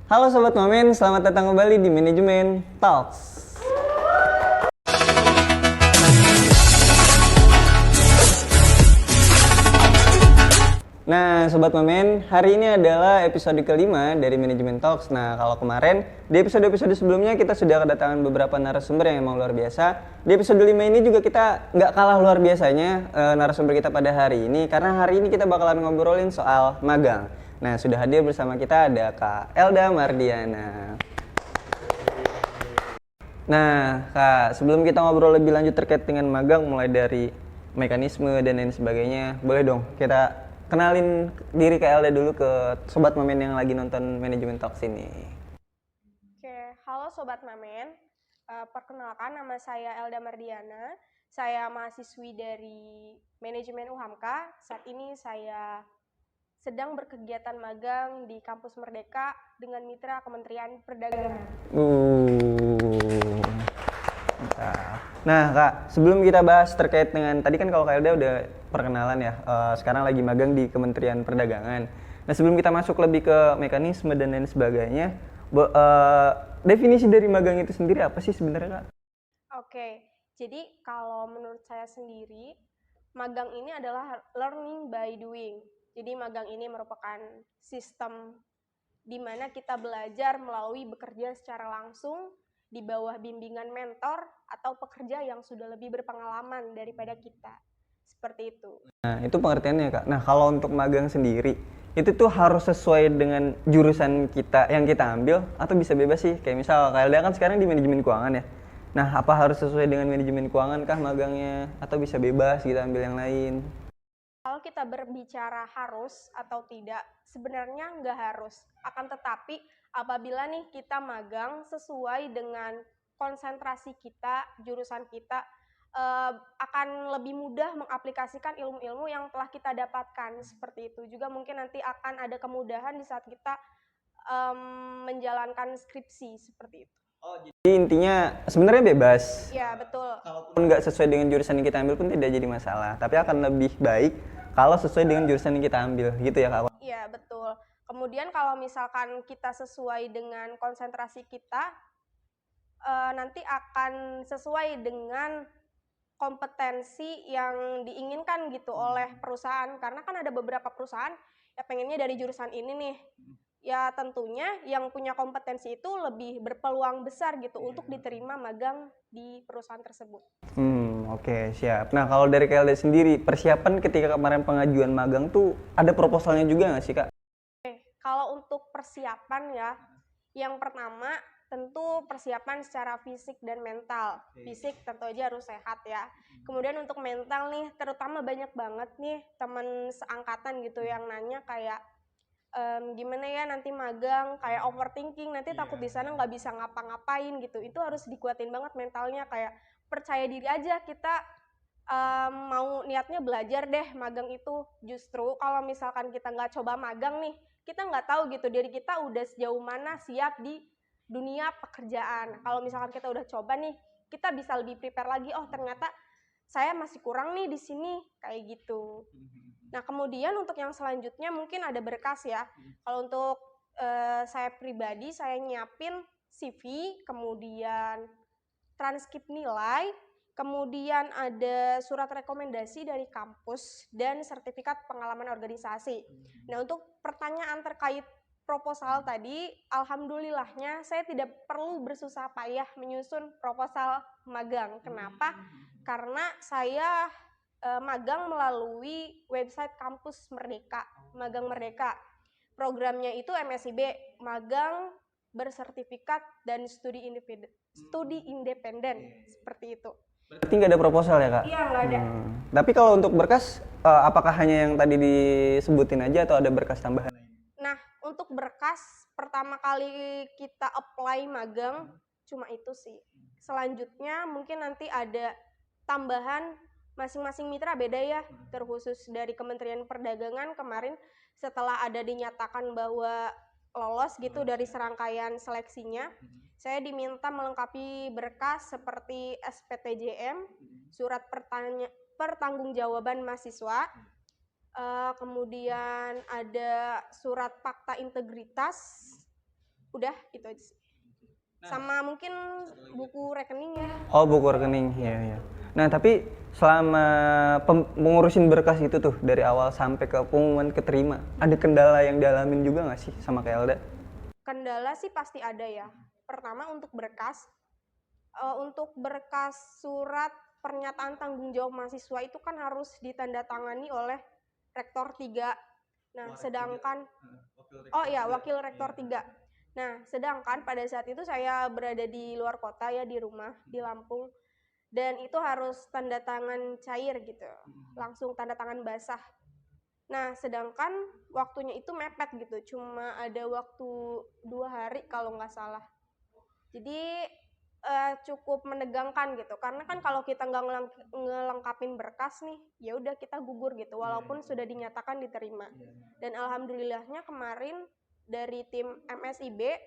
Halo Sobat Momen, selamat datang kembali di Manajemen Talks. Nah Sobat Momen, hari ini adalah episode kelima dari Manajemen Talks. Nah kalau kemarin, di episode-episode sebelumnya kita sudah kedatangan beberapa narasumber yang emang luar biasa. Di episode 5 ini juga kita nggak kalah luar biasanya narasumber kita pada hari ini. Karena hari ini kita bakalan ngobrolin soal magang. Nah, sudah hadir bersama kita ada Kak Elda Mardiana. Nah, Kak, sebelum kita ngobrol lebih lanjut terkait dengan magang, mulai dari mekanisme dan lain sebagainya, boleh dong kita kenalin diri Kak Elda dulu ke Sobat Momen yang lagi nonton Manajemen Talks ini. Oke, halo Sobat Mamen. Perkenalkan, nama saya Elda Mardiana. Saya mahasiswi dari Manajemen UHAMKA. Saat ini saya sedang berkegiatan magang di Kampus Merdeka dengan mitra Kementerian Perdagangan. Mantap. Nah Kak, sebelum kita bahas terkait dengan, tadi kan kalau Kak Elda udah perkenalan ya, sekarang lagi magang di Kementerian Perdagangan. Nah sebelum kita masuk lebih ke mekanisme dan lain sebagainya, definisi dari magang itu sendiri apa sih sebenarnya Kak? Oke, jadi kalau menurut saya sendiri, magang ini adalah learning by doing. Jadi magang ini merupakan sistem di mana kita belajar melalui bekerja secara langsung di bawah bimbingan mentor atau pekerja yang sudah lebih berpengalaman daripada kita. Seperti itu. Nah, itu pengertiannya Kak. Nah, kalau untuk magang sendiri, itu tuh harus sesuai dengan jurusan kita yang kita ambil atau bisa bebas sih? Kayak misal Kak Elda kan sekarang di manajemen keuangan ya. Nah, apa harus sesuai dengan manajemen keuangan kah magangnya atau bisa bebas kita ambil yang lain? Kalau kita berbicara harus atau tidak, sebenarnya nggak harus. Akan tetapi, apabila nih kita magang sesuai dengan konsentrasi kita, jurusan kita, akan lebih mudah mengaplikasikan ilmu-ilmu yang telah kita dapatkan. Seperti itu. Juga mungkin nanti akan ada kemudahan di saat kita menjalankan skripsi, seperti itu. Oh, jadi intinya sebenarnya bebas. Ya, betul. Kalaupun nggak sesuai dengan jurusan yang kita ambil pun tidak jadi masalah. Tapi akan lebih baik kalau sesuai dengan jurusan yang kita ambil, gitu ya Kak? Iya, betul. Kemudian kalau misalkan kita sesuai dengan konsentrasi kita, nanti akan sesuai dengan kompetensi yang diinginkan gitu oleh perusahaan. Karena kan ada beberapa perusahaan ya pengennya dari jurusan ini nih. Ya tentunya yang punya kompetensi itu lebih berpeluang besar gitu untuk diterima magang di perusahaan tersebut. Oke, siap. Nah, kalau dari KLD sendiri, persiapan ketika kemarin pengajuan magang tuh ada proposalnya juga nggak sih, Kak? Kalau untuk persiapan ya, yang pertama tentu persiapan secara fisik dan mental. Fisik tentu aja harus sehat ya. Kemudian untuk mental nih, terutama banyak banget nih teman seangkatan gitu yang nanya kayak gimana ya nanti magang, kayak overthinking, nanti takut di sana nggak bisa ngapa-ngapain gitu. Itu harus dikuatin banget mentalnya, kayak percaya diri aja kita mau niatnya belajar deh magang itu. Justru kalau misalkan kita nggak coba magang nih, kita nggak tahu gitu diri kita udah sejauh mana siap di dunia pekerjaan. Kalau misalkan kita udah coba nih, kita bisa lebih prepare lagi. Oh ternyata saya masih kurang nih di sini, kayak gitu. Nah kemudian untuk yang selanjutnya mungkin ada berkas ya. Kalau untuk saya pribadi, saya nyiapin CV, kemudian transkrip nilai, kemudian ada surat rekomendasi dari kampus dan sertifikat pengalaman organisasi. Nah untuk pertanyaan terkait proposal tadi, alhamdulillahnya saya tidak perlu bersusah payah menyusun proposal magang. Kenapa? Karena saya magang melalui website kampus Merdeka, Magang Merdeka. Programnya itu MSIB, magang bersertifikat dan studi independen, seperti itu. Berarti nggak ada proposal ya, Kak? Iya, nggak ada. Tapi kalau untuk berkas, apakah hanya yang tadi disebutin aja atau ada berkas tambahan? Nah, untuk berkas pertama kali kita apply magang cuma itu sih. Selanjutnya mungkin nanti ada tambahan, masing-masing mitra beda ya, terkhusus dari Kementerian Perdagangan kemarin setelah ada dinyatakan bahwa lolos gitu dari serangkaian seleksinya, saya diminta melengkapi berkas seperti SPTJM, surat pertanggungjawaban mahasiswa, kemudian ada surat fakta integritas, Udah itu aja sih. Sama mungkin buku rekening ya. Oh, buku rekening, ya. Nah, tapi selama mengurusin berkas itu tuh dari awal sampai ke pengumuman keterima, ada kendala yang dialamin juga nggak sih sama Kak Elda? Kendala sih pasti ada ya. Pertama untuk berkas surat pernyataan tanggung jawab mahasiswa itu kan harus ditandatangani oleh rektor 3. Nah, sedangkan wakil rektor 3. Nah, sedangkan pada saat itu saya berada di luar kota ya, di rumah di Lampung, dan itu harus tanda tangan cair gitu, langsung tanda tangan basah. Nah, sedangkan waktunya itu mepet gitu, cuma ada waktu 2 hari kalau nggak salah. Jadi cukup menegangkan gitu, karena kan kalau kita nggak ngelengkapin berkas nih, ya udah kita gugur gitu, walaupun sudah dinyatakan diterima. Dan alhamdulillahnya kemarin dari tim MSIB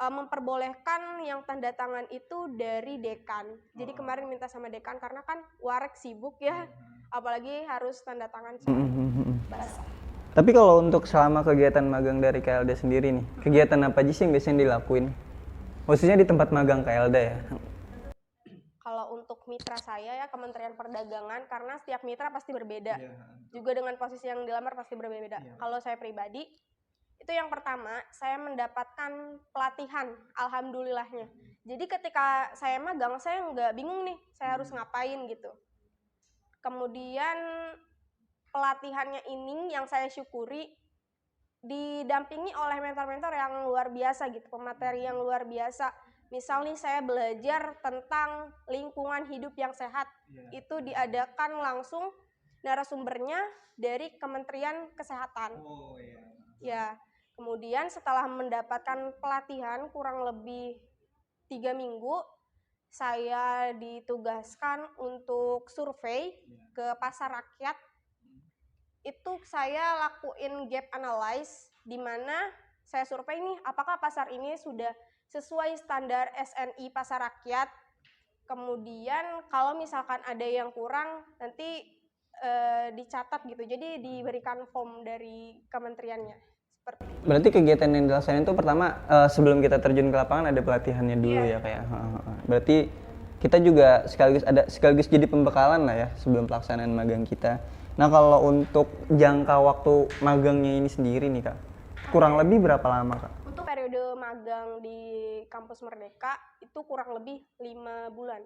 memperbolehkan yang tanda tangan itu dari dekan. Jadi kemarin minta sama dekan karena kan warek sibuk ya, apalagi harus tanda tangan basah. Tapi kalau untuk selama kegiatan magang dari KLD sendiri nih, kegiatan apa aja sih yang biasanya dilakuin? Khususnya di tempat magang KLD ya? Kalau untuk mitra saya ya Kementerian Perdagangan, karena setiap mitra pasti berbeda. Juga dengan posisi yang dilamar pasti berbeda. Kalau saya pribadi, itu yang pertama, saya mendapatkan pelatihan, alhamdulillahnya. Jadi ketika saya magang, saya nggak bingung nih, saya harus ngapain gitu. Kemudian pelatihannya ini yang saya syukuri, didampingi oleh mentor-mentor yang luar biasa gitu, pemateri yang luar biasa. Misal nih saya belajar tentang lingkungan hidup yang sehat, itu diadakan langsung narasumbernya dari Kementerian Kesehatan. Ya. Kemudian setelah mendapatkan pelatihan kurang lebih 3 minggu, saya ditugaskan untuk survei ke pasar rakyat. Itu saya lakuin gap analysis, di mana saya survei nih apakah pasar ini sudah sesuai standar SNI pasar rakyat. Kemudian kalau misalkan ada yang kurang, nanti dicatat gitu, jadi diberikan form dari kementeriannya. Berarti kegiatan yang dilaksanain itu pertama sebelum kita terjun ke lapangan ada pelatihannya dulu ya kayak. Berarti kita juga sekaligus jadi pembekalan lah ya sebelum pelaksanaan magang kita. Nah, kalau untuk jangka waktu magangnya ini sendiri nih Kak, kurang lebih berapa lama Kak? Untuk periode magang di Kampus Merdeka itu kurang lebih 5 bulan.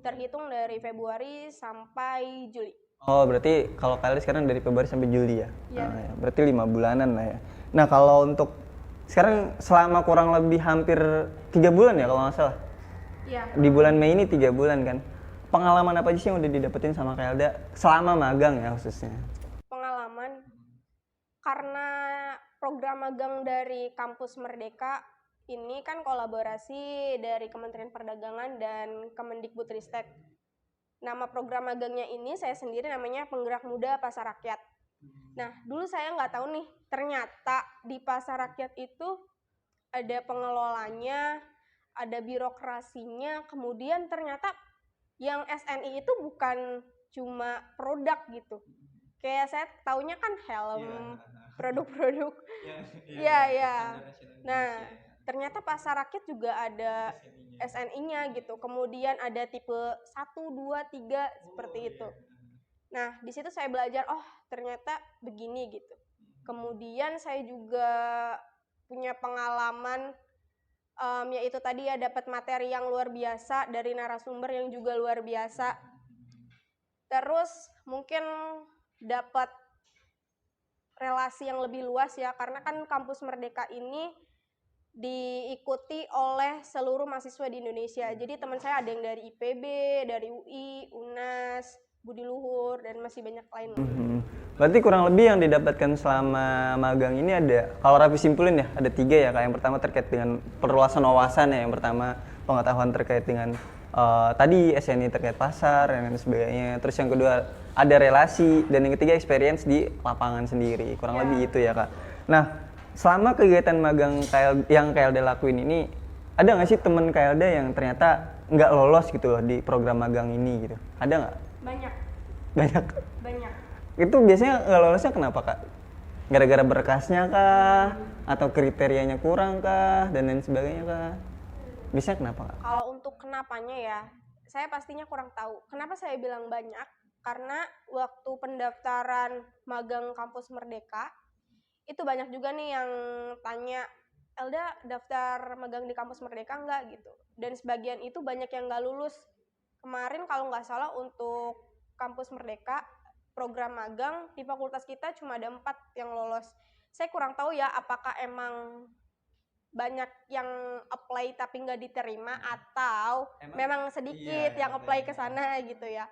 Terhitung dari Februari sampai Juli. Oh, berarti kalau kalian sekarang dari Februari sampai Juli ya? Iya. Ya, berarti 5 bulanan lah ya. Nah, kalau untuk sekarang selama kurang lebih hampir 3 bulan ya kalau nggak salah? Iya. Di bulan Mei ini 3 bulan kan? Pengalaman apa aja sih yang udah didapetin sama Kak Elda selama magang ya khususnya? Pengalaman, karena program magang dari Kampus Merdeka ini kan kolaborasi dari Kementerian Perdagangan dan Kemendikbudristek. Nama program magangnya ini saya sendiri namanya Penggerak Muda Pasar Rakyat. Nah, dulu saya nggak tahu nih, ternyata di Pasar Rakyat itu ada pengelolanya, ada birokrasinya, kemudian ternyata yang SNI itu bukan cuma produk gitu. Kayak saya taunya kan helm, produk-produk. Iya. Nah, ternyata Pasar Rakyat juga ada SNI-nya gitu. Kemudian ada tipe 1, 2, 3 seperti itu. Nah, di situ saya belajar, oh ternyata begini gitu. Kemudian saya juga punya pengalaman, yaitu tadi ya dapat materi yang luar biasa dari narasumber yang juga luar biasa. Terus mungkin dapat relasi yang lebih luas ya, karena kan Kampus Merdeka ini diikuti oleh seluruh mahasiswa di Indonesia. Jadi teman saya ada yang dari IPB, dari UI, UNAS, Budi Luhur, dan masih banyak lain. Berarti kurang lebih yang didapatkan selama magang ini ada, kalau Raffi simpulin ya, ada 3 ya Kak. Yang pertama terkait dengan perluasan wawasan ya, yang pertama pengetahuan terkait dengan tadi SNI terkait pasar dan lain sebagainya. Terus yang kedua ada relasi, dan yang ketiga experience di lapangan sendiri. Kurang lebih itu ya Kak. Nah, selama kegiatan magang yang KLD lakuin ini, ada nggak sih temen KLD yang ternyata nggak lolos gitu loh di program magang ini gitu? Ada nggak? Banyak. Itu biasanya nggak lolosnya kenapa Kak? Gara-gara berkasnya kah? Atau kriterianya kurang kah? Dan lain sebagainya kah? Bisa kenapa Kak? Kalau untuk kenapanya ya, saya pastinya kurang tahu. Kenapa saya bilang banyak? Karena waktu pendaftaran magang kampus Merdeka, itu banyak juga nih yang tanya, Elda daftar magang di kampus Merdeka nggak gitu. Dan sebagian itu banyak yang nggak lulus. Kemarin kalau nggak salah untuk kampus Merdeka, program magang di fakultas kita cuma ada 4 yang lolos. Saya kurang tahu ya apakah emang banyak yang apply tapi nggak diterima atau memang sedikit yang apply ke sana gitu ya.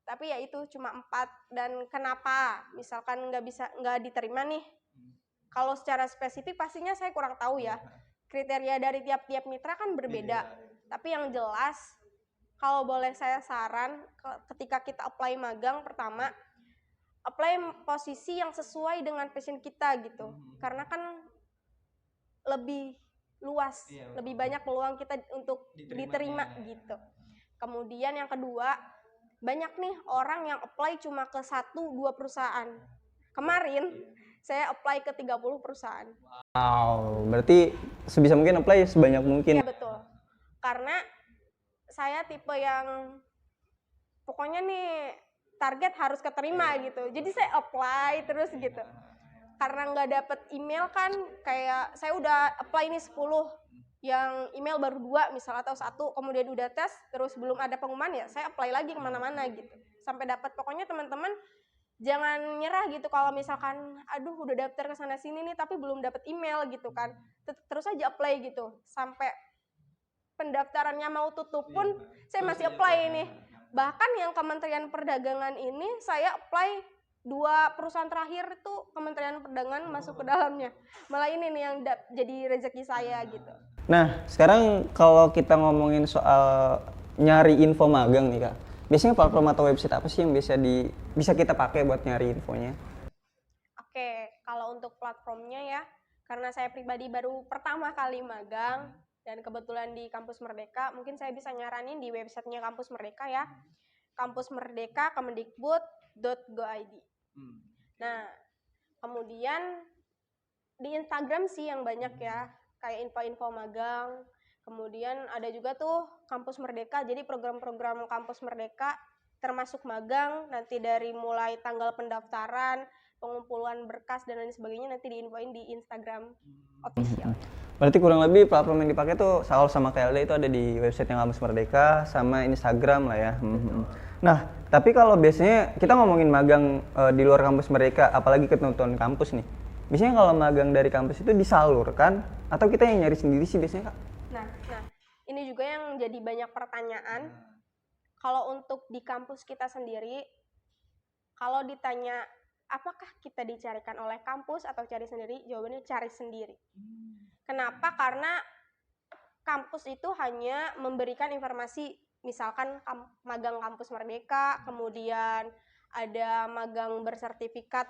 Tapi ya itu cuma 4. Dan kenapa misalkan nggak diterima nih, kalau secara spesifik pastinya saya kurang tahu ya, kriteria dari tiap-tiap mitra kan berbeda. Tapi yang jelas kalau boleh saya saran, ketika kita apply magang, pertama apply posisi yang sesuai dengan passion kita gitu, karena kan lebih luas, lebih banyak peluang kita untuk diterima gitu. Kemudian yang kedua, banyak nih orang yang apply cuma ke 1-2 perusahaan. Kemarin saya apply ke 30 perusahaan. Wow, berarti sebisa mungkin apply sebanyak mungkin. Iya betul. Karena saya tipe yang pokoknya nih target harus keterima gitu. Jadi saya apply terus gitu. Karena nggak dapet email kan, kayak saya udah apply nih 10, yang email baru 2 misal atau 1, kemudian udah tes terus belum ada pengumuman, ya saya apply lagi kemana-mana gitu sampai dapat. Pokoknya teman-teman jangan nyerah gitu kalau misalkan aduh udah daftar ke sana sini nih tapi belum dapat email gitu kan, terus aja apply gitu sampai pendaftarannya mau tutup pun saya masih apply ini. Bahkan yang Kementerian Perdagangan ini saya apply 2 perusahaan terakhir itu Kementerian Perdagangan masuk ke dalamnya. Malah ini nih yang jadi rezeki saya gitu. Nah, sekarang kalau kita ngomongin soal nyari info magang nih Kak, biasanya platform atau website apa sih yang bisa kita pakai buat nyari infonya? Oke, kalau untuk platformnya ya, karena saya pribadi baru pertama kali magang dan kebetulan di Kampus Merdeka, mungkin saya bisa nyaranin di websitenya Kampus Merdeka ya, Kampus Merdeka kemendikbud.go.id. Nah, kemudian di Instagram sih yang banyak ya, kayak info-info magang. Kemudian ada juga tuh Kampus Merdeka, jadi program-program Kampus Merdeka termasuk magang, nanti dari mulai tanggal pendaftaran, pengumpulan berkas dan lain sebagainya nanti diinfoin di Instagram official. Berarti kurang lebih platform yang dipakai tuh Saul sama KLD itu ada di website yang Kampus Merdeka sama Instagram lah ya. Nah, tapi kalau biasanya kita ngomongin magang di luar Kampus Merdeka, apalagi ketentuan kampus nih. Biasanya kalau magang dari kampus itu disalurkan atau kita yang nyari sendiri sih biasanya Kak? Nah, ini juga yang jadi banyak pertanyaan. Kalau untuk di kampus kita sendiri, kalau ditanya apakah kita dicarikan oleh kampus atau cari sendiri, jawabannya cari sendiri. Kenapa? Karena kampus itu hanya memberikan informasi, misalkan magang Kampus Merdeka, kemudian ada magang bersertifikat.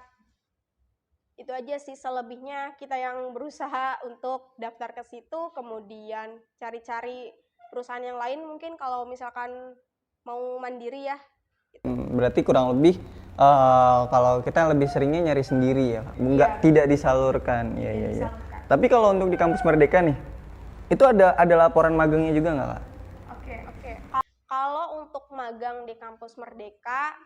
Itu aja sih, selebihnya kita yang berusaha untuk daftar ke situ, kemudian cari-cari perusahaan yang lain mungkin kalau misalkan mau mandiri ya. Berarti kurang lebih kalau kita lebih seringnya nyari sendiri ya, tidak disalurkan. Iya. Tapi kalau untuk di Kampus Merdeka nih, itu ada laporan magangnya juga nggak Kak? Oke. Kalau untuk magang di Kampus Merdeka,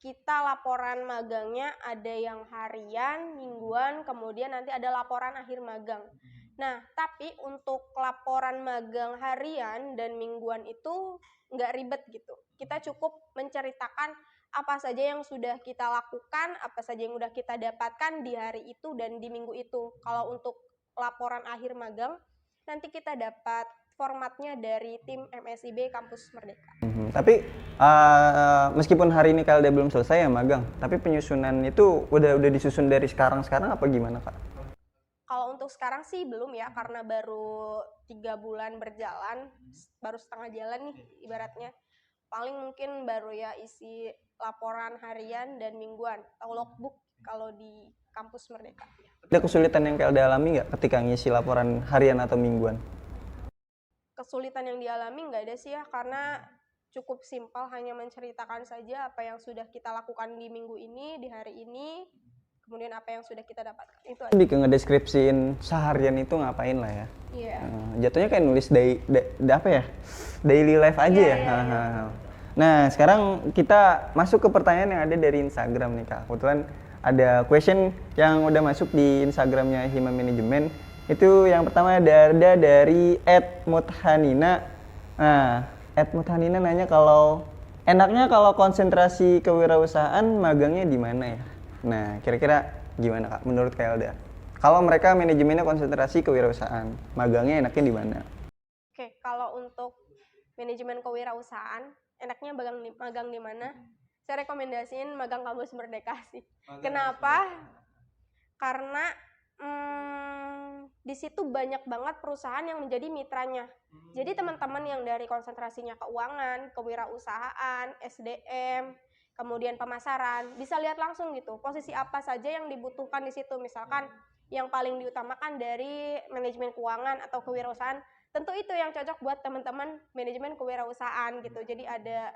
kita laporan magangnya ada yang harian, mingguan, kemudian nanti ada laporan akhir magang. Nah, tapi untuk laporan magang harian dan mingguan itu nggak ribet gitu. Kita cukup menceritakan apa saja yang sudah kita lakukan, apa saja yang sudah kita dapatkan di hari itu dan di minggu itu. Kalau untuk laporan akhir magang, nanti kita dapat formatnya dari tim MSIB Kampus Merdeka. Tapi meskipun hari ini KLD belum selesai ya magang, tapi penyusunan itu udah disusun dari sekarang apa gimana Kak? Kalau untuk sekarang sih belum ya, karena baru 3 bulan berjalan, baru setengah jalan nih ibaratnya. Paling mungkin baru ya isi laporan harian dan mingguan atau logbook kalau di Kampus Merdeka. Ada kesulitan yang KLD alami nggak ketika ngisi laporan harian atau mingguan? Kesulitan yang dialami nggak ada sih ya, karena cukup simpel, hanya menceritakan saja apa yang sudah kita lakukan di minggu ini, di hari ini. kemudian apa yang sudah kita dapatkan. Itu aja. Lebih ke ngedeskripsiin seharian itu ngapain lah ya. Iya. Jatuhnya kayak nulis apa ya? Daily life aja Iya, ya. iya. Nah, sekarang kita masuk ke pertanyaan yang ada dari Instagram nih Kak. Kebetulan ada question yang udah masuk di Instagramnya Hima Manajemen. Itu yang pertama ada dari @muthanina. Nah, @muthanina nanya kalau enaknya kalau konsentrasi kewirausahaan magangnya di mana ya? Nah, kira-kira gimana Kak menurut Kak Elda? Kalau mereka manajemennya konsentrasi kewirausahaan, magangnya enaknya di mana? Oke, kalau untuk manajemen kewirausahaan, enaknya magang di mana? Saya rekomendasiin magang Kampus Merdeka sih. Kenapa? Karena di situ banyak banget perusahaan yang menjadi mitranya. Jadi teman-teman yang dari konsentrasinya keuangan, kewirausahaan, SDM, kemudian pemasaran, bisa lihat langsung gitu, posisi apa saja yang dibutuhkan di situ. Misalkan yang paling diutamakan dari manajemen keuangan atau kewirausahaan, tentu itu yang cocok buat teman-teman manajemen kewirausahaan gitu. Jadi ada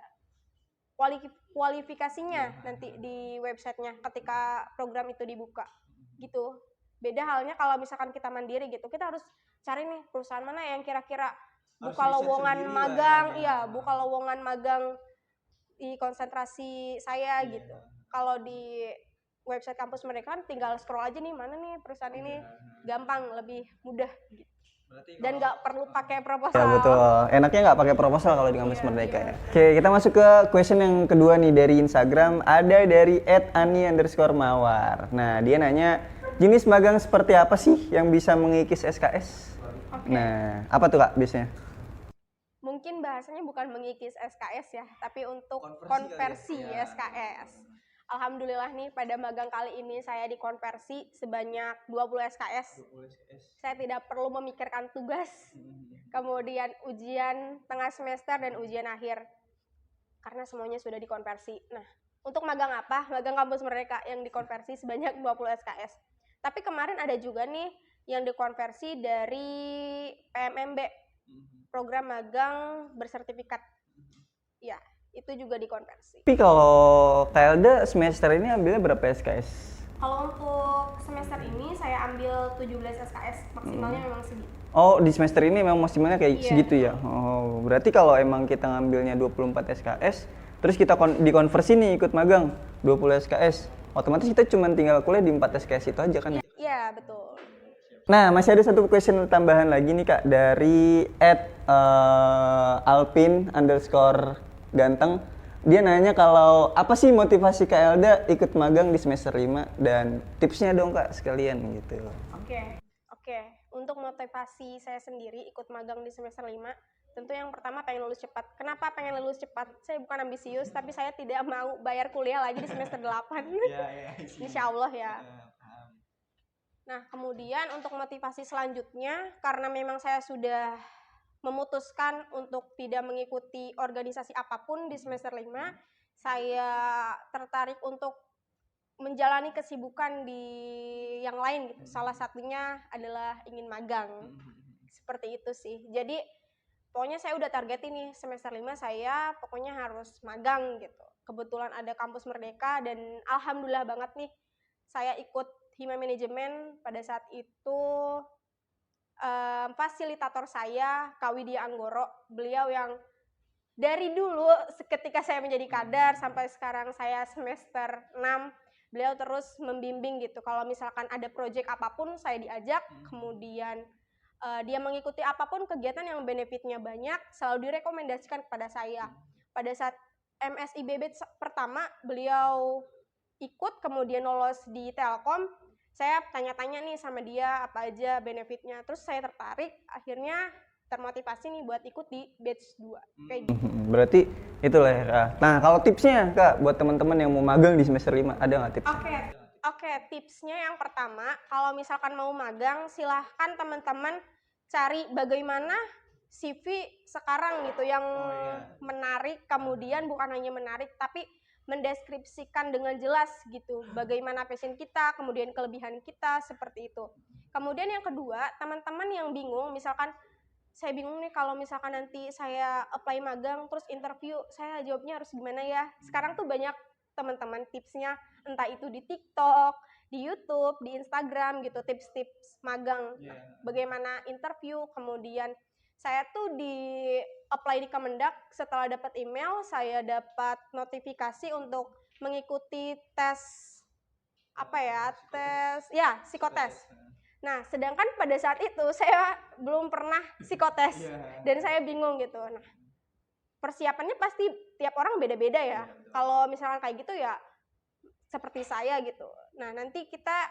kualifikasinya nanti di websitenya ketika program itu dibuka gitu. Beda halnya kalau misalkan kita mandiri gitu, kita harus cari nih perusahaan mana yang kira-kira buka lowongan magang, buka lowongan magang di konsentrasi saya gitu. Kalau di website kampus mereka kan tinggal scroll aja nih, mana nih perusahaan ini, gampang, lebih mudah gitu. Dan nggak perlu pakai proposal. Ya betul, enaknya nggak pakai proposal kalau di Kampus Merdeka ya. Oke, kita masuk ke question yang kedua nih dari Instagram. Ada dari @ani_mawar. Nah, dia nanya, jenis magang seperti apa sih yang bisa mengikis SKS? Nah, apa tuh Kak biasanya? Mungkin bahasanya bukan mengikis SKS ya, tapi untuk konversi SKS. Alhamdulillah nih pada magang kali ini saya dikonversi sebanyak 20 SKS. Saya tidak perlu memikirkan tugas, kemudian ujian tengah semester dan ujian akhir. Karena semuanya sudah dikonversi. Nah, untuk magang apa? Magang Kampus Merdeka yang dikonversi sebanyak 20 SKS. Tapi kemarin ada juga nih yang dikonversi dari PMMB, program magang bersertifikat. Ya, itu juga dikonversi. Tapi kalau Kak Elda semester ini ambilnya berapa SKS? Kalau untuk semester ini saya ambil 17 SKS, maksimalnya memang segitu. Oh, di semester ini memang maksimalnya kayak Iya. segitu ya? Oh, berarti kalau emang kita ngambilnya 24 SKS, terus kita dikonversi nih ikut magang 20 SKS, otomatis kita cuma tinggal kuliah di 4 SKS itu aja kan ya? Iya, betul. Nah, masih ada satu question tambahan lagi nih Kak, dari @alpin_ganteng. Dia nanya kalau apa sih motivasi Kak Elda ikut magang di semester 5 dan tipsnya dong Kak sekalian gitu. Oke. Untuk motivasi saya sendiri ikut magang di semester 5, tentu yang pertama pengen lulus cepat. Kenapa pengen lulus cepat? Saya bukan ambisius, tapi saya tidak mau bayar kuliah lagi di semester 8. Insya Allah ya. Nah, kemudian untuk motivasi selanjutnya, karena memang saya sudah memutuskan untuk tidak mengikuti organisasi apapun di semester 5, saya tertarik untuk menjalani kesibukan di yang lain gitu. Salah satunya adalah ingin magang. Seperti itu sih. Jadi pokoknya saya udah target ini semester 5 saya pokoknya harus magang gitu. Kebetulan ada Kampus Merdeka dan alhamdulillah banget nih saya ikut Hima Manajemen. Pada saat itu fasilitator saya Kak Widya Anggoro, beliau yang dari dulu ketika saya menjadi kadar sampai sekarang saya semester 6, beliau terus membimbing gitu. Kalau misalkan ada proyek apapun saya diajak, kemudian dia mengikuti apapun kegiatan yang benefitnya banyak, selalu direkomendasikan kepada saya. Pada saat MSIBB pertama beliau ikut, kemudian lolos di Telkom, saya tanya-tanya nih sama dia apa aja benefitnya, terus saya tertarik, akhirnya termotivasi nih buat ikut di batch 2 kayak gitu. Berarti itulah ya Kak. Nah, kalau tipsnya Kak buat teman-teman yang mau magang di semester 5, ada nggak tipsnya? Oke, tipsnya yang pertama, kalau misalkan mau magang, silahkan teman-teman cari bagaimana CV sekarang gitu yang menarik, kemudian bukan hanya menarik tapi mendeskripsikan dengan jelas gitu bagaimana passion kita, kemudian kelebihan kita, seperti itu. Kemudian yang kedua, teman-teman yang bingung, misalkan saya bingung nih kalau misalkan nanti saya apply magang terus interview, saya jawabnya harus gimana ya. Sekarang tuh banyak teman-teman tipsnya, entah itu di TikTok, di YouTube, di Instagram gitu, tips-tips magang, bagaimana interview. Kemudian saya tuh di apply di Kemendak, setelah dapat email saya dapat notifikasi untuk mengikuti tes psikotes. Nah, sedangkan pada saat itu saya belum pernah psikotes dan saya bingung gitu. Nah, persiapannya pasti tiap orang beda-beda ya. Kalau misalkan kayak gitu ya seperti saya gitu. Nah, nanti kita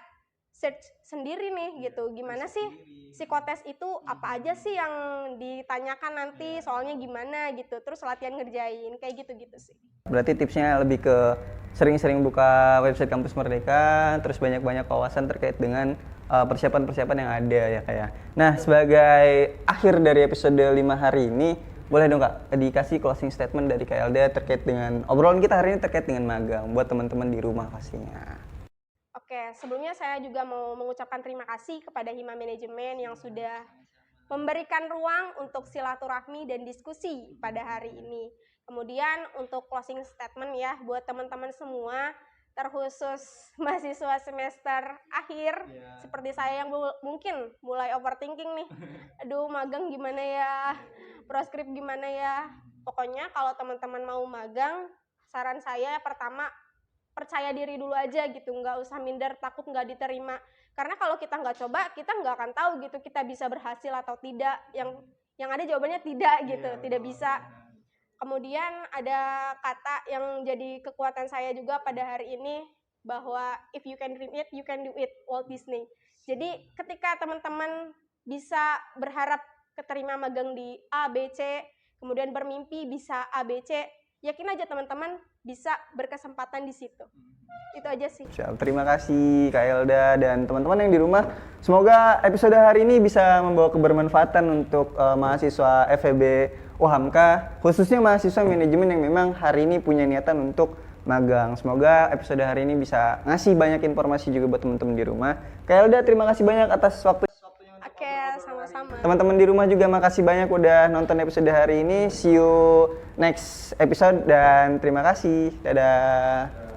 search sendiri nih gitu. Gimana sih psikotes itu, apa aja sih yang ditanyakan nanti, soalnya gimana gitu. Terus latihan ngerjain kayak gitu-gitu sih. Berarti tipsnya lebih ke sering-sering buka website Kampus Merdeka, terus banyak-banyak wawasan terkait dengan persiapan-persiapan yang ada ya kayak. Nah, sebagai akhir dari episode 5 hari ini, boleh dong Kak dikasih closing statement dari Kak Elda terkait dengan obrolan kita hari ini terkait dengan magang buat teman-teman di rumah pastinya. Oke, sebelumnya saya juga mau mengucapkan terima kasih kepada Hima Manajemen yang sudah memberikan ruang untuk silaturahmi dan diskusi pada hari ini. Kemudian untuk closing statement ya buat teman-teman semua, terkhusus mahasiswa semester akhir seperti saya yang mungkin mulai overthinking nih. Aduh, magang gimana ya? Proskrip gimana ya? Pokoknya kalau teman-teman mau magang, saran saya pertama percaya diri dulu aja gitu, nggak usah minder takut nggak diterima, karena kalau kita nggak coba kita nggak akan tahu gitu kita bisa berhasil atau tidak. Yang ada jawabannya tidak gitu, tidak bisa. Kemudian ada kata yang jadi kekuatan saya juga pada hari ini, bahwa if you can dream it, you can do it, Walt Disney. Jadi ketika teman-teman bisa berharap keterima magang di A, B, C, kemudian bermimpi bisa A, B, C, yakin aja teman-teman bisa berkesempatan di situ. Itu aja sih. Terima kasih Kak Elda dan teman-teman yang di rumah. Semoga episode hari ini bisa membawa kebermanfaatan untuk mahasiswa FEB UHAMKA, khususnya mahasiswa manajemen yang memang hari ini punya niatan untuk magang. Semoga episode hari ini bisa ngasih banyak informasi juga buat teman-teman di rumah. Kak Elda, terima kasih banyak atas waktunya. Oke, sama-sama. Teman-teman di rumah juga makasih banyak udah nonton episode hari ini. See you next episode dan terima kasih. Dadah.